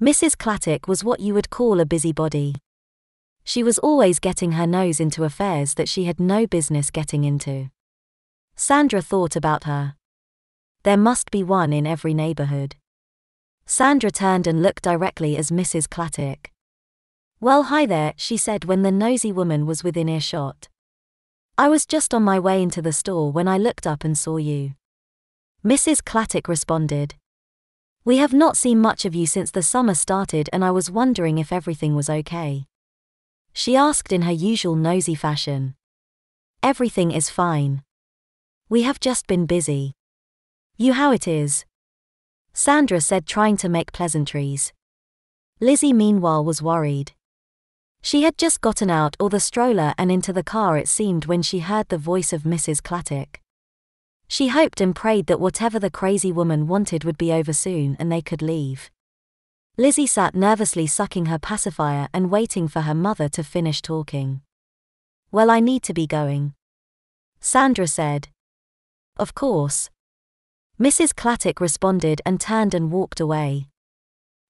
Mrs. Clattock was what you would call a busybody. She was always getting her nose into affairs that she had no business getting into. Sandra thought about her. There must be one in every neighborhood. Sandra turned and looked directly at Mrs. Clattock. "Well, hi there," she said when the nosy woman was within earshot. "I was just on my way into the store when I looked up and saw you." Mrs. Clattock responded, "We have not seen much of you since the summer started, and I was wondering if everything was okay." She asked in her usual nosy fashion. "Everything is fine. We have just been busy. You how it is?" Sandra said, trying to make pleasantries. Lizzie meanwhile was worried. She had just gotten out of the stroller and into the car, it seemed, when she heard the voice of Mrs. Clattock. She hoped and prayed that whatever the crazy woman wanted would be over soon and they could leave. Lizzie sat nervously sucking her pacifier and waiting for her mother to finish talking. "Well, I need to be going," Sandra said. "Of course," Mrs. Clattock responded and turned and walked away.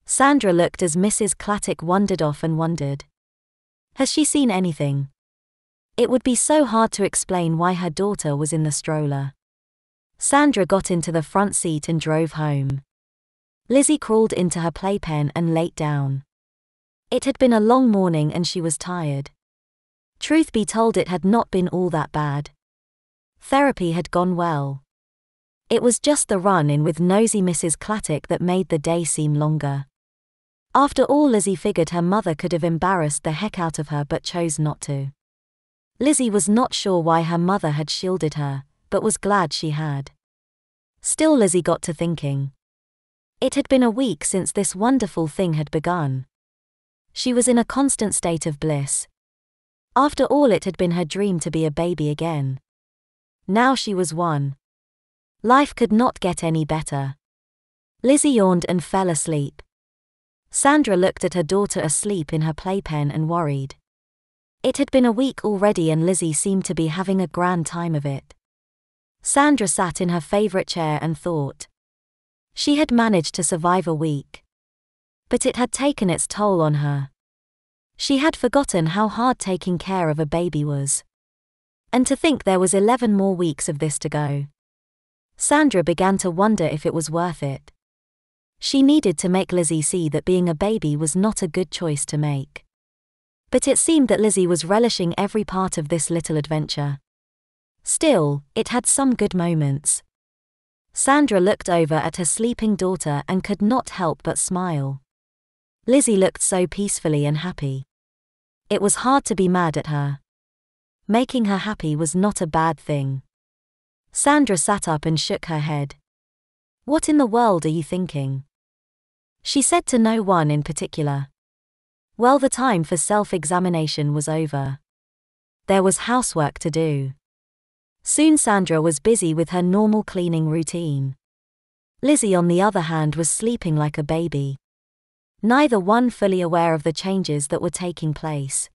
Sandra looked as Mrs. Clattock wandered off and wondered. Has she seen anything? It would be so hard to explain why her daughter was in the stroller. Sandra got into the front seat and drove home. Lizzie crawled into her playpen and laid down. It had been a long morning and she was tired. Truth be told, it had not been all that bad. Therapy had gone well. It was just the run-in with nosy Mrs. Clattock that made the day seem longer. After all, Lizzie figured her mother could have embarrassed the heck out of her but chose not to. Lizzie was not sure why her mother had shielded her, but was glad she had. Still, Lizzie got to thinking. It had been a week since this wonderful thing had begun. She was in a constant state of bliss. After all, it had been her dream to be a baby again. Now she was one. Life could not get any better. Lizzie yawned and fell asleep. Sandra looked at her daughter asleep in her playpen and worried. It had been a week already and Lizzie seemed to be having a grand time of it. Sandra sat in her favorite chair and thought. She had managed to survive a week. But it had taken its toll on her. She had forgotten how hard taking care of a baby was. And to think there was 11 more weeks of this to go. Sandra began to wonder if it was worth it. She needed to make Lizzie see that being a baby was not a good choice to make. But it seemed that Lizzie was relishing every part of this little adventure. Still, it had some good moments. Sandra looked over at her sleeping daughter and could not help but smile. Lizzie looked so peacefully and happy. It was hard to be mad at her. Making her happy was not a bad thing. Sandra sat up and shook her head. "What in the world are you thinking?" She said to no one in particular. Well, the time for self-examination was over. There was housework to do. Soon Sandra was busy with her normal cleaning routine. Lizzie, on the other hand, was sleeping like a baby. Neither one fully aware of the changes that were taking place.